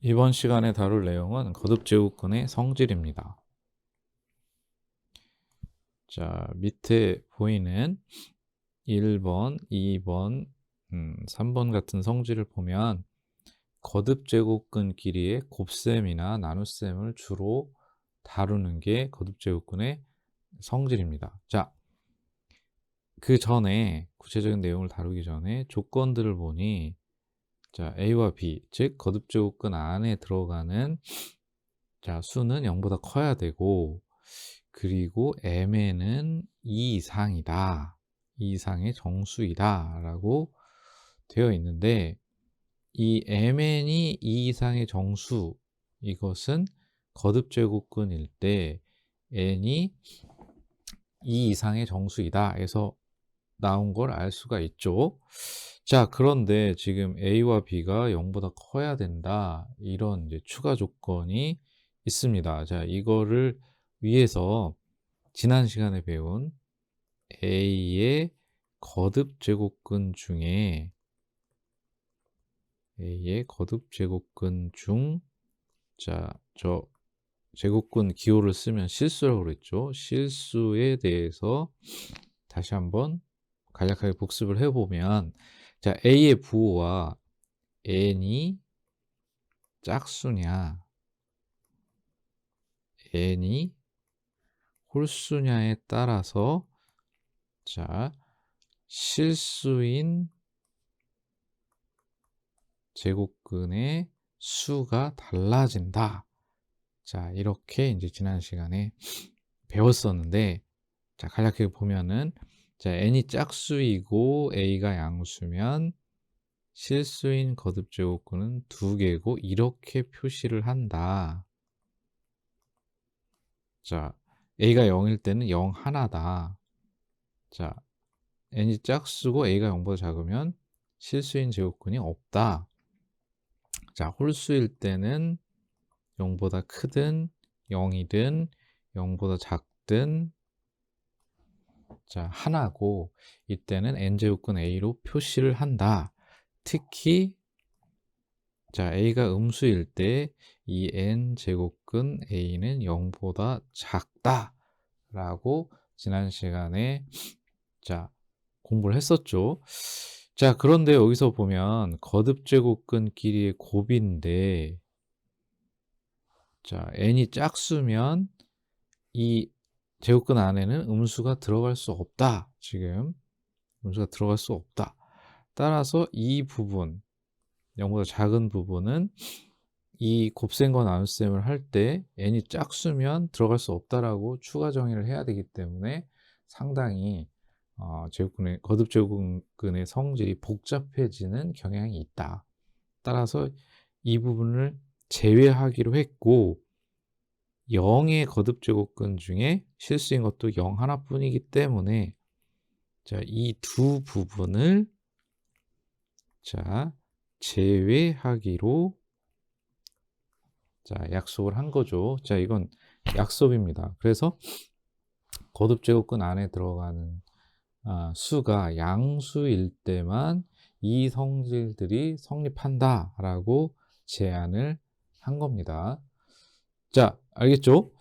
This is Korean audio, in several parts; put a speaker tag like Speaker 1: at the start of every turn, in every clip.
Speaker 1: 이번 시간에 다룰 내용은 거듭제곱근의 성질입니다. 자, 밑에 보이는 1번, 2번, 3번 같은 성질을 보면 거듭제곱근 길이의 곱셈이나 나눗셈을 주로 다루는 게 거듭제곱근의 성질입니다. 자, 그 전에 구체적인 내용을 다루기 전에 조건들을 보니 자, A와 B, 즉 거듭제곱근 안에 들어가는 자, 수는 0보다 커야 되고, 그리고 mn은 2 이상이다. 2 이상의 정수이다. 라고 되어 있는데, 이 mn이 2 이상의 정수, 이것은 거듭제곱근일 때 n이 2 이상의 정수이다. 해서 나온 걸 알 수가 있죠. 자, 그런데 지금 A와 B가 0보다 커야 된다. 이런 이제 추가 조건이 있습니다. 자, 이거를 위해서 지난 시간에 배운 A의 거듭 제곱근 중에 A의 거듭 제곱근 중 자, 저 제곱근 기호를 쓰면 실수라고 그랬죠. 실수에 대해서 다시 한번 간략하게 복습을 해보면 자, A의 부호와 n이 짝수냐 n이 홀수냐에 따라서 자, 실수인 제곱근의 수가 달라진다. 자, 이렇게 이제 지난 시간에 배웠었는데 자, 간략하게 보면은 자, n이 짝수이고 a가 양수면 실수인 거듭제곱근은 2개고 이렇게 표시를 한다. 자, a가 0일 때는 0 하나다. 자, n이 짝수고 a가 0보다 작으면 실수인 제곱근이 없다. 자, 홀수일 때는 0보다 크든 0이든 0보다 작든 자, 하나고 이때는 n제곱근 a로 표시를 한다. 특히 자, a가 음수일 때 이 n제곱근 a는 0보다 작다 라고 지난 시간에 자, 공부를 했었죠. 자, 그런데 여기서 보면 거듭제곱근 길이의 곱인데 자, n이 짝수면 이 제곱근 안에는 음수가 들어갈 수 없다. 지금 음수가 들어갈 수 없다. 따라서 이 부분 0보다 작은 부분은 이 곱셈과 나눗셈을 할 때 n이 짝수면 들어갈 수 없다라고 추가 정의를 해야 되기 때문에 상당히 제곱근의 거듭제곱근의 성질이 복잡해지는 경향이 있다. 따라서 이 부분을 제외하기로 했고 0의 거듭제곱근 중에 실수인 것도 0 하나뿐이기 때문에 자, 이 두 부분을 자, 제외하기로 자, 약속을 한 거죠. 자, 이건 약속입니다. 그래서 거듭제곱근 안에 들어가는 수가 양수일 때만 이 성질들이 성립한다라고 제안을 한 겁니다. 자, 알겠죠?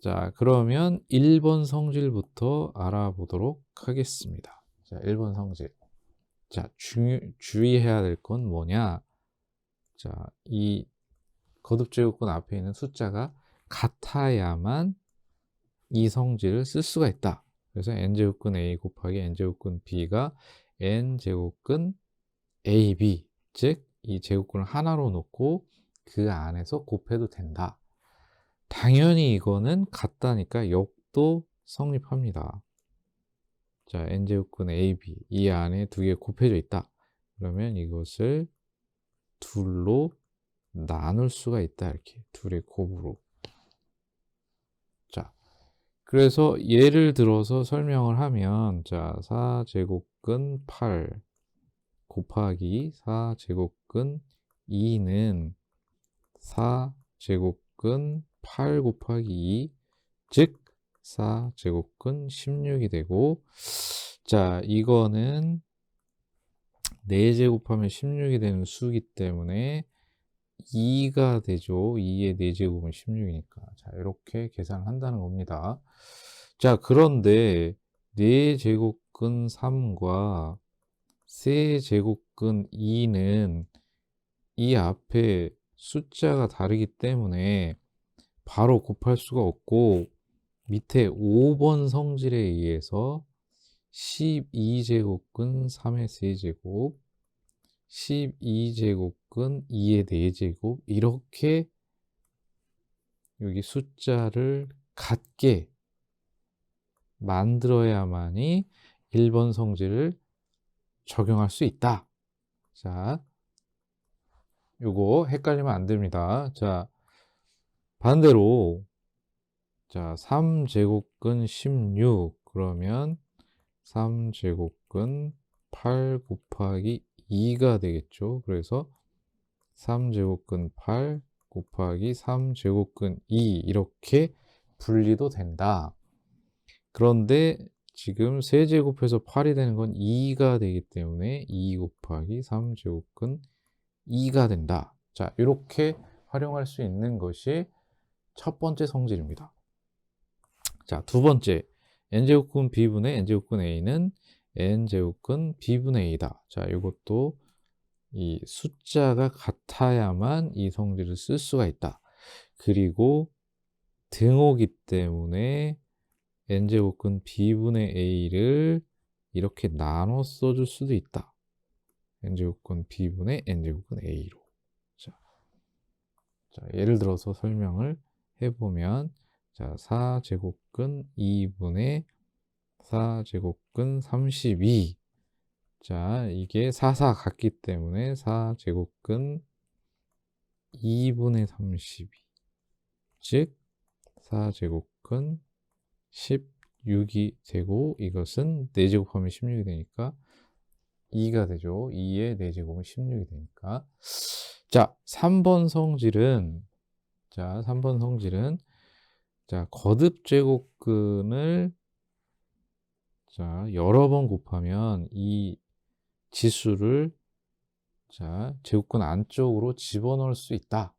Speaker 1: 자, 그러면 1번 성질부터 알아보도록 하겠습니다. 자, 1번 성질. 자, 주의해야 될 건 뭐냐? 자, 이 거듭제곱근 앞에 있는 숫자가 같아야만 이 성질을 쓸 수가 있다. 그래서 n제곱근 a 곱하기 n제곱근 b가 n제곱근 ab, 즉 이 제곱근을 하나로 놓고 그 안에서 곱해도 된다. 당연히 이거는 같다니까 역도 성립합니다. 자, n제곱근 ab 이 안에 두 개 곱해져 있다. 그러면 이것을 둘로 나눌 수가 있다. 이렇게 둘의 곱으로. 자, 그래서 예를 들어서 설명을 하면 자, 4제곱근 8 곱하기 4제곱근 2는 4제곱근 8 곱하기 2, 즉 4제곱근 16이 되고 자, 이거는 4제곱하면 16이 되는 수이기 때문에 2가 되죠. 2의 4제곱은 16이니까. 자, 이렇게 계산을 한다는 겁니다. 자, 그런데 4제곱근 3과 세제곱근 2는 이 앞에 숫자가 다르기 때문에 바로 곱할 수가 없고, 밑에 5번 성질에 의해서 12제곱근 3의 세제곱, 12제곱근 2의 4제곱, 이렇게 여기 숫자를 같게 만들어야만이 1번 성질을 적용할 수 있다. 자, 요거 헷갈리면 안 됩니다. 자, 반대로, 자, 3제곱근 16, 그러면 3제곱근 8 곱하기 2가 되겠죠. 그래서 3제곱근 8 곱하기 3제곱근 2, 이렇게 분리도 된다. 그런데 지금 세제곱해서 8이 되는 건 2가 되기 때문에 2 곱하기 3제곱근 2가 된다. 자, 이렇게 활용할 수 있는 것이 첫 번째 성질입니다. 자, 두 번째, n제곱근 b분의 n제곱근 a는 n제곱근 b분의 a다. 자, 이것도 이 숫자가 같아야만 이 성질을 쓸 수가 있다. 그리고 등호기 때문에 n제곱근 b분의 a를 이렇게 나눠 써줄 수도 있다. n제곱근 b분의 n제곱근 a로. 자, 예를 들어서 설명을 해보면, 자, 4제곱근 2분의 4제곱근 32. 자, 이게 4, 4 같기 때문에 4제곱근 2분의 32. 즉, 4제곱근 16이 되고, 이것은 4제곱하면 16이 되니까 2가 되죠. 2의 4제곱은 16이 되니까. 자, 3번 성질은, 자, 거듭 제곱근을, 자, 여러 번 곱하면 이 지수를, 자, 제곱근 안쪽으로 집어넣을 수 있다.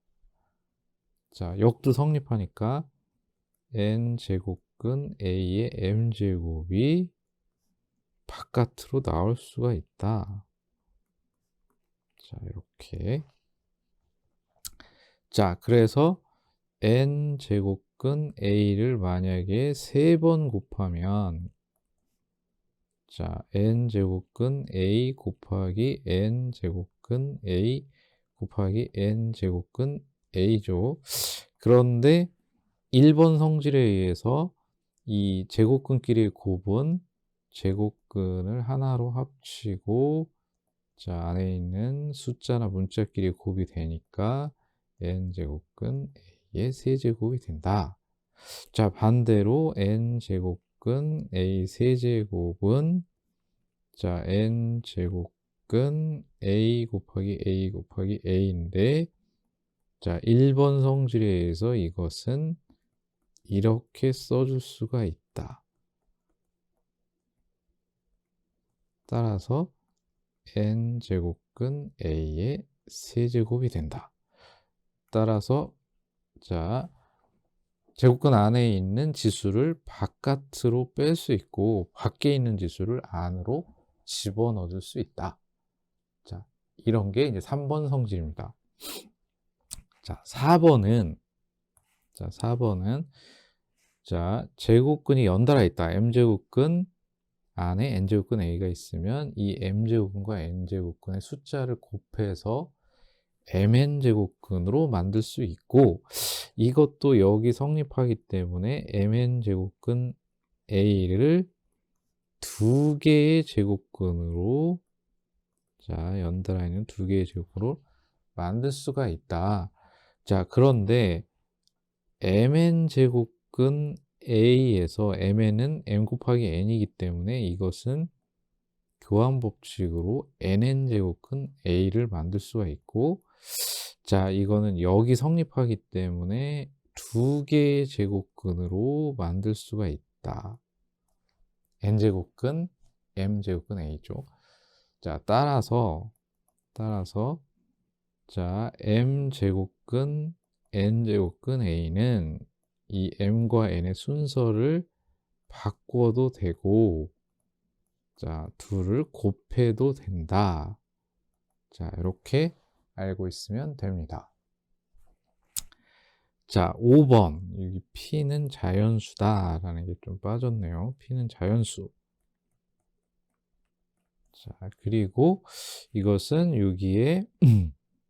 Speaker 1: 자, 역도 성립하니까 n제곱근 a의 m제곱이 바깥으로 나올 수가 있다. 자, 이렇게. 자, 그래서 n제곱근 a를 만약에 3번 곱하면, 자, n제곱근 a 곱하기 n제곱근 a 곱하기 n제곱근 a죠. 그런데 1번 성질에 의해서 이 제곱근끼리의 곱은 제곱근을 하나로 합치고, 자, 안에 있는 숫자나 문자끼리 곱이 되니까 n제곱근 a의 세제곱이 된다. 자, 반대로 n제곱근 a 세제곱은, 자, n제곱근 a 곱하기 a 곱하기 a인데, 자, 1번 성질에 의해서 이것은 이렇게 써줄 수가 있다. 따라서 n제곱근 a의 세제곱이 된다. 따라서, 자, 제곱근 안에 있는 지수를 바깥으로 뺄 수 있고, 밖에 있는 지수를 안으로 집어넣을 수 있다. 자, 이런 게 이제 3번 성질입니다. 자, 4번은, 자, 제곱근이 연달아 있다. m제곱근 안에 n제곱근 a가 있으면 이 m제곱근과 n제곱근의 숫자를 곱해서 mn제곱근으로 만들 수 있고, 이것도 여기 성립하기 때문에 mn제곱근 a를 2개의 제곱근으로, 자, 연달아 있는 2개의 제곱근으로 만들 수가 있다. 자, 그런데 mn제곱근 a에서 mn은 m 곱하기 n이기 때문에 이것은 교환법칙으로 nn제곱근 a를 만들 수가 있고, 자, 이거는 여기 성립하기 때문에 2개의 제곱근으로 만들 수가 있다. n제곱근 m제곱근 a죠. 자, 따라서, 자, m제곱근 n제곱근 a는 이 m과 n의 순서를 바꿔도 되고, 자, 둘을 곱해도 된다. 자, 이렇게 알고 있으면 됩니다. 자, 5번. 여기 p는 자연수다 라는 게 좀 빠졌네요. p는 자연수. 자, 그리고 이것은 여기에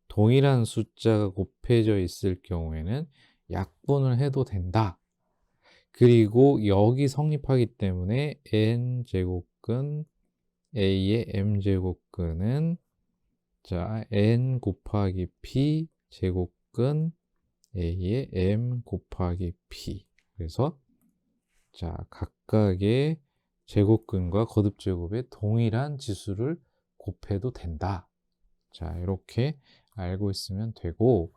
Speaker 1: 동일한 숫자가 곱해져 있을 경우에는 약분을 해도 된다. 그리고 여기 성립하기 때문에 n제곱근 a의 m제곱근은 자, n 곱하기 p 제곱근 a의 m 곱하기 p. 그래서 자, 각각의 제곱근과 거듭제곱의 동일한 지수를 곱해도 된다. 자, 이렇게 알고 있으면 되고,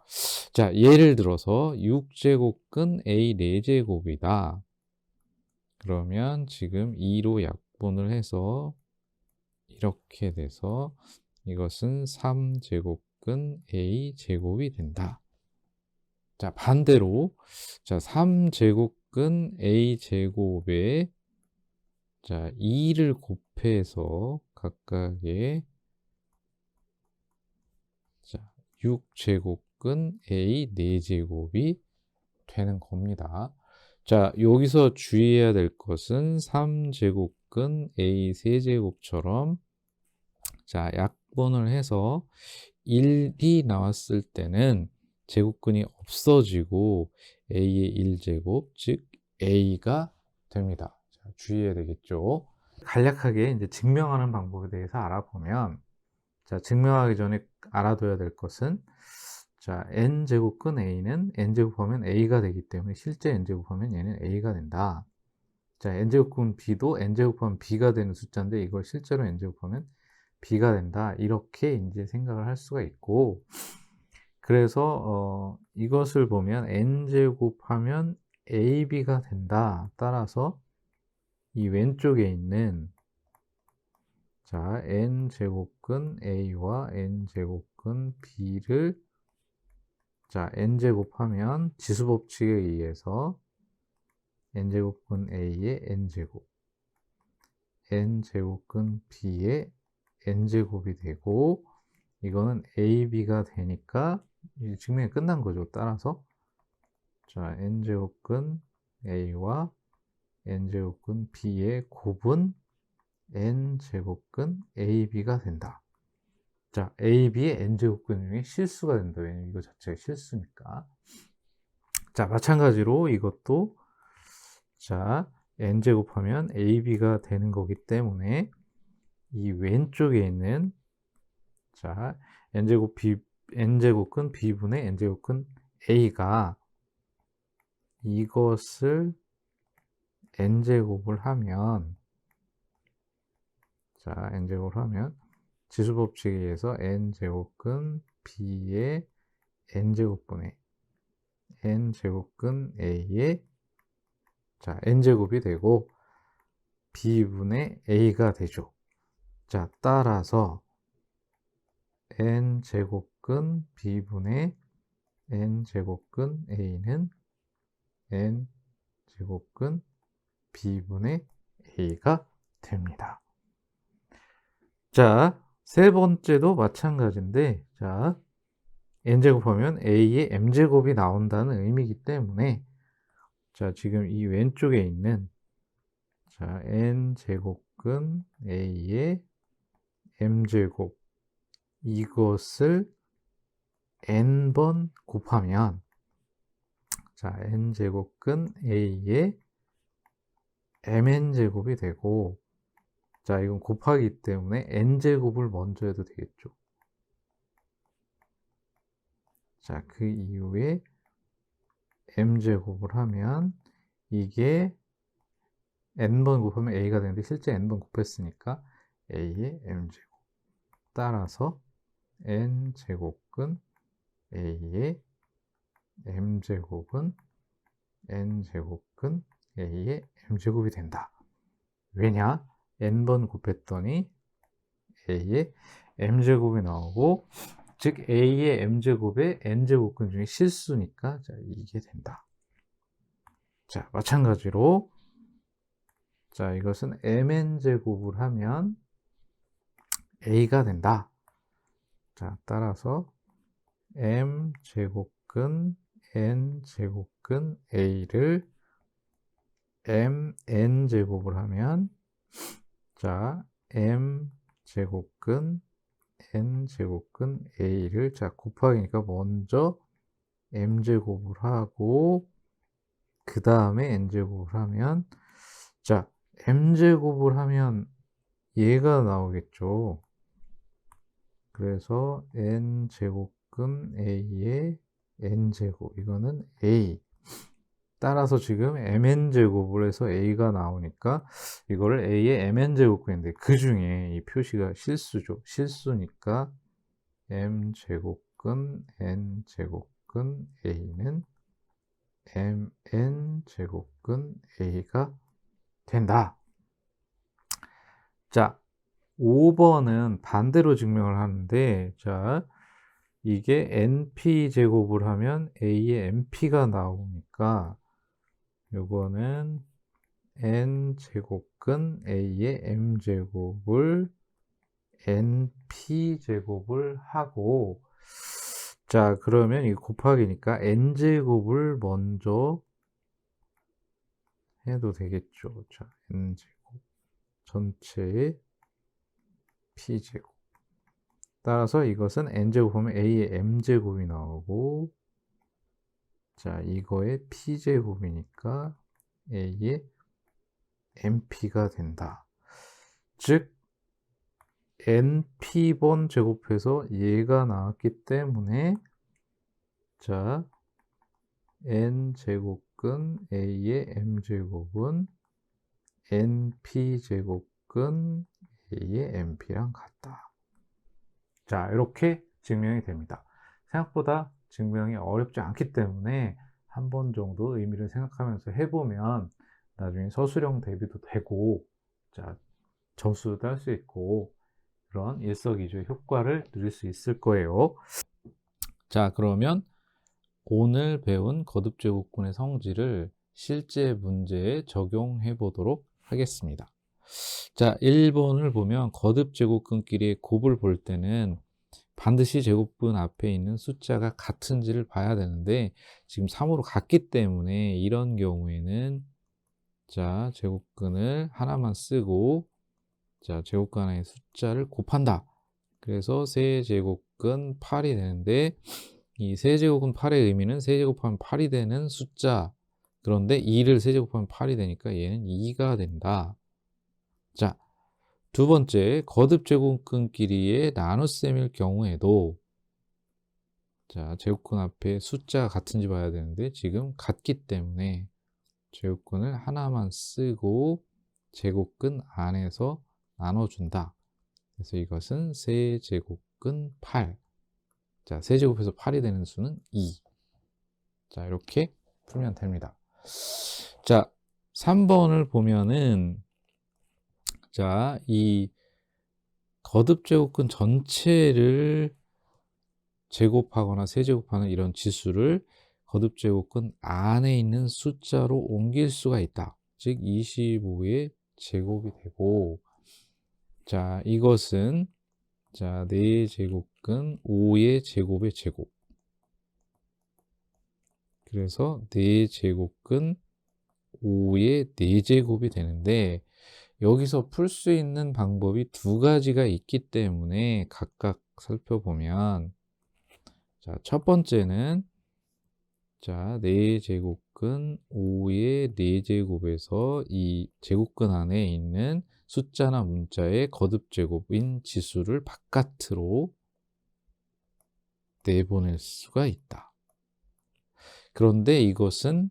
Speaker 1: 자, 예를 들어서 6제곱근 a 4제곱이다. 그러면 지금 2로 약분을 해서 이렇게 돼서 이것은 3제곱근 a 제곱이 된다. 자, 반대로 자, 3제곱근 a 제곱에 자, 2를 곱해서 각각의 자, 6제곱근 a 4제곱이 되는 겁니다. 자, 여기서 주의해야 될 것은 3제곱근 a 세제곱처럼 자, 약분을 해서 1이 나왔을 때는 제곱근이 없어지고 a의 1제곱, 즉 a가 됩니다. 자, 주의해야 되겠죠. 간략하게 이제 증명하는 방법에 대해서 알아보면, 자, 증명하기 전에 알아둬야 될 것은 자, n제곱근 a는 n제곱하면 a가 되기 때문에 실제 n제곱하면 얘는 a가 된다. 자, n제곱근 b도 n제곱하면 b가 되는 숫자인데 이걸 실제로 n제곱하면 b가 된다. 이렇게 이제 생각을 할 수가 있고, 그래서 이것을 보면 n제곱하면 ab가 된다. 따라서 이 왼쪽에 있는 자, n제곱근 a와 n제곱근 b를 자, n제곱하면 지수법칙에 의해서 n제곱근 a의 n제곱, n제곱근 b의 n제곱이 되고, 이거는 ab가 되니까 증명이 끝난 거죠. 따라서 자, n제곱근 a와 n제곱근 b의 곱은 n제곱근 ab가 된다. 자, ab의 n제곱근 중에 실수가 된다. 왜냐면 이거 자체가 실수니까. 자, 마찬가지로 이것도 자, n제곱하면 ab가 되는 거기 때문에 이 왼쪽에 있는 자, n제곱근 b분의 n제곱근 a가 이것을 n제곱을 하면 자, n제곱을 하면 지수법칙에 의해서 n제곱근 b의 n제곱분의 n제곱근 a의 자, n제곱이 되고 b분의 a가 되죠. 자, 따라서 n제곱근 b분의 n제곱근 a는 n제곱근 b분의 a가 됩니다. 자, 세 번째도 마찬가지인데, 자, n제곱하면 a의 m제곱이 나온다는 의미이기 때문에, 자, 지금 이 왼쪽에 있는, 자, n제곱근 a의 m제곱, 이것을 n번 곱하면, 자, n제곱근 a의 mn제곱이 되고, 자, 이건 곱하기 때문에 n제곱을 먼저 해도 되겠죠. 자, 그 이후에 m제곱을 하면 이게 n번 곱하면 a가 되는데 실제 n번 곱했으니까 a의 m제곱. 따라서 n제곱근 a의 m제곱은 n제곱근 a의 m제곱이 된다. 왜냐? n번 곱했더니 a의 m제곱이 나오고 즉 a의 m제곱의 n제곱근 중에 실수니까 자, 이게 된다. 자, 마찬가지로 자, 이것은 mn제곱을 하면 a가 된다. 자, 따라서 m제곱근 n제곱근 a를 mn제곱을 하면 자, m제곱근 n제곱근 a를 자, 곱하기니까 먼저 m제곱을 하고 그 다음에 n제곱을 하면 자, m제곱을 하면 얘가 나오겠죠. 그래서 n제곱근 a의 n제곱 이거는 a 따라서 지금 mn제곱을 해서 a가 나오니까 이거를 a의 mn제곱근인데 그 중에 이 표시가 실수죠. 실수니까 m제곱근 n제곱근 a는 mn제곱근 a가 된다. 자, 5번은 반대로 증명을 하는데 자, 이게 np제곱을 하면 a의 np가 나오니까 요거는 n제곱근 a의 m제곱을 np제곱을 하고 자, 그러면 이 곱하기니까 n제곱을 먼저 해도 되겠죠. 자, n제곱 전체의 p제곱 따라서 이것은 n제곱 하면 a의 m제곱이 나오고 자, 이거의 p제곱이니까 a의 np가 된다. 즉 np번 제곱해서 얘가 나왔기 때문에 자, n제곱근 a의 m제곱은 np제곱근 a의 np랑 같다. 자, 이렇게 증명이 됩니다. 생각보다 증명이 어렵지 않기 때문에 한 번 정도 의미를 생각하면서 해보면 나중에 서술형 대비도 되고 자, 점수도 딸 수 있고 그런 일석이조의 효과를 누릴 수 있을 거예요. 자, 그러면 오늘 배운 거듭제곱근의 성질을 실제 문제에 적용해 보도록 하겠습니다. 자, 1번을 보면 거듭제곱근끼리의 곱을 볼 때는 반드시 제곱근 앞에 있는 숫자가 같은지를 봐야 되는데 지금 3으로 같기 때문에 이런 경우에는 자, 제곱근을 하나만 쓰고 자, 제곱근 안에 숫자를 곱한다. 그래서 세제곱근 8이 되는데 이 세제곱근 8의 의미는 세제곱하면 8이 되는 숫자. 그런데 2를 세제곱하면 8이 되니까 얘는 2가 된다. 자, 두 번째 거듭제곱근끼리의 나눗셈일 경우에도 자, 제곱근 앞에 숫자가 같은지 봐야 되는데 지금 같기 때문에 제곱근을 하나만 쓰고 제곱근 안에서 나눠준다. 그래서 이것은 세제곱근 8. 자, 세제곱해서 8이 되는 수는 2. 자, 이렇게 풀면 됩니다. 자, 3번을 보면은 자, 이 거듭제곱근 전체를 제곱하거나 세제곱하는 이런 지수를 거듭제곱근 안에 있는 숫자로 옮길 수가 있다. 즉 25의 제곱이 되고 자, 이것은 자, 4제곱근 5의 제곱의 제곱. 그래서 4제곱근 5의 4제곱이 되는데 여기서 풀 수 있는 방법이 두 가지가 있기 때문에 각각 살펴보면 자, 첫 번째는 자, 4제곱근 5의 4제곱에서 이 제곱근 안에 있는 숫자나 문자의 거듭제곱인 지수를 바깥으로 내보낼 수가 있다. 그런데 이것은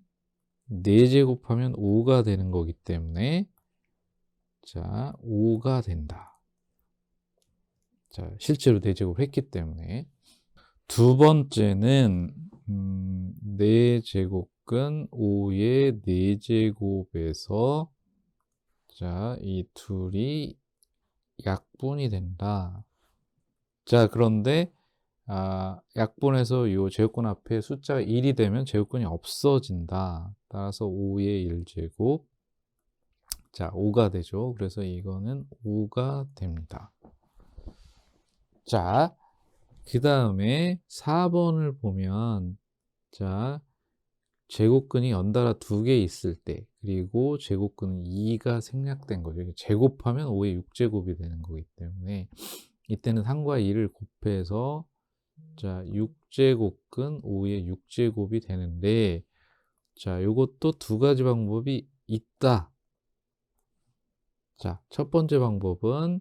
Speaker 1: 4제곱하면 5가 되는 거기 때문에 자, 5가 된다. 자, 실제로 4제곱을 했기 때문에 두 번째는 4제곱근 5의 4제곱에서 자, 이 둘이 약분이 된다. 자, 그런데 약분해서 요 제곱근 앞에 숫자가 1이 되면 제곱근이 없어진다. 따라서 5의 1제곱. 자, 5가 되죠. 그래서 이거는 5가 됩니다. 자, 그 다음에 4번을 보면, 자, 제곱근이 연달아 2개 있을 때, 그리고 제곱근은 2가 생략된 거죠. 제곱하면 5의 6제곱이 되는 거기 때문에, 이때는 3과 2를 곱해서, 자, 6제곱근 5의 6제곱이 되는데, 자, 요것도 두 가지 방법이 있다. 자, 첫 번째 방법은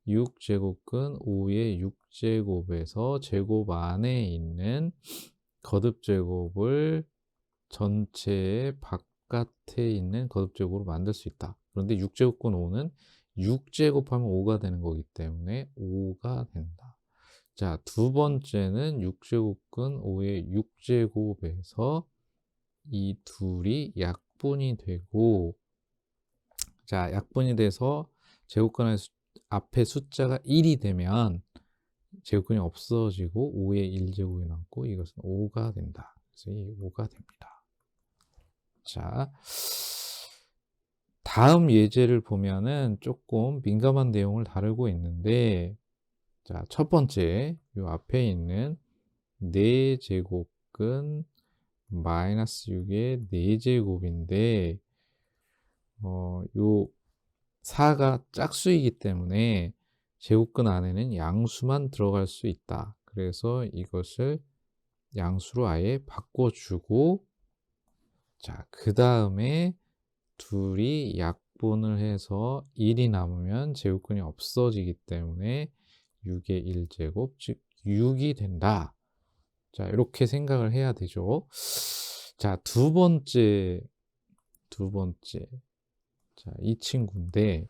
Speaker 1: 6제곱근 5의 6제곱에서 제곱 안에 있는 거듭제곱을 전체의 바깥에 있는 거듭제곱으로 만들 수 있다. 그런데 6제곱근 5는 6제곱하면 5가 되는 거기 때문에 5가 된다. 자, 두 번째는 6제곱근 5의 6제곱에서 이 둘이 약분이 되고, 자, 약분이 돼서 제곱근 앞에 숫자가 1이 되면 제곱근이 없어지고 5의 1제곱이 남고 이것은 5가 된다. 그래서 이 5가 됩니다. 자, 다음 예제를 보면은 조금 민감한 내용을 다루고 있는데, 자, 첫 번째 요 앞에 있는 4제곱근 마이너스 6의 4제곱인데 요 4가 짝수이기 때문에 제곱근 안에는 양수만 들어갈 수 있다. 그래서 이것을 양수로 아예 바꿔주고, 자, 그 다음에 둘이 약분을 해서 1이 남으면 제곱근이 없어지기 때문에 6의 1제곱, 즉 6이 된다. 자, 이렇게 생각을 해야 되죠. 자, 두 번째. 자, 이 친구인데,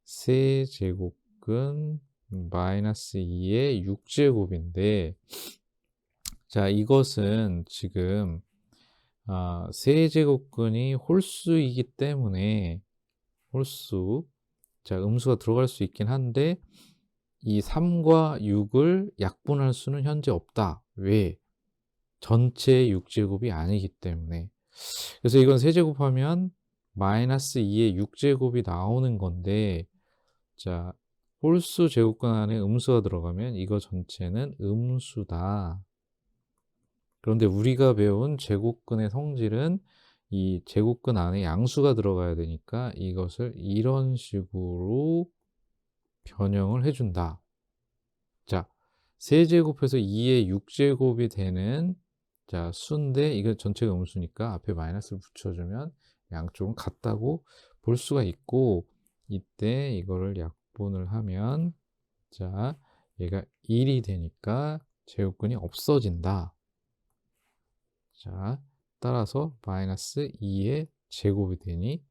Speaker 1: 세제곱근 마이너스 2의 6제곱인데, 자, 이것은 지금 세제곱근이 홀수이기 때문에 홀수, 자, 음수가 들어갈 수 있긴 한데 이 3과 6을 약분할 수는 현재 없다. 왜? 전체의 6제곱이 아니기 때문에. 그래서 이건 세제곱하면 마이너스 2의 6제곱이 나오는 건데, 자, 홀수 제곱근 안에 음수가 들어가면 이거 전체는 음수다. 그런데 우리가 배운 제곱근의 성질은 이 제곱근 안에 양수가 들어가야 되니까 이것을 이런 식으로 변형을 해준다. 자, 세제곱해서 2의 6제곱이 되는, 자, 수인데 이거 전체가 음수니까 앞에 마이너스를 붙여주면 양쪽은 같다고 볼 수가 있고, 이때 이거를 약분을 하면, 자, 얘가 1이 되니까 제곱근이 없어진다. 자, 따라서 마이너스 2의 제곱이 되니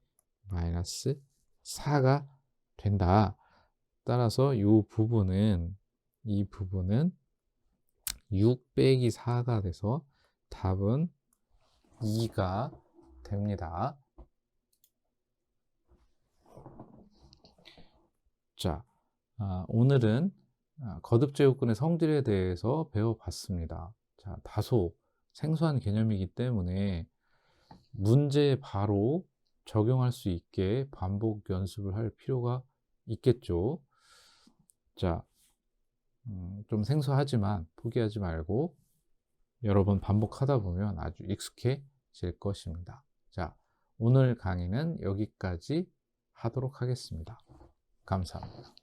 Speaker 1: 마이너스 4가 된다. 따라서 이 부분은 6 빼기 4가 돼서 답은 2가 됩니다. 자, 오늘은 거듭제곱근의 성질에 대해서 배워봤습니다. 자, 다소 생소한 개념이기 때문에 문제에 바로 적용할 수 있게 반복 연습을 할 필요가 있겠죠. 자, 좀 생소하지만 포기하지 말고 여러 번 반복하다 보면 아주 익숙해질 것입니다. 자, 오늘 강의는 여기까지 하도록 하겠습니다. 감사합니다.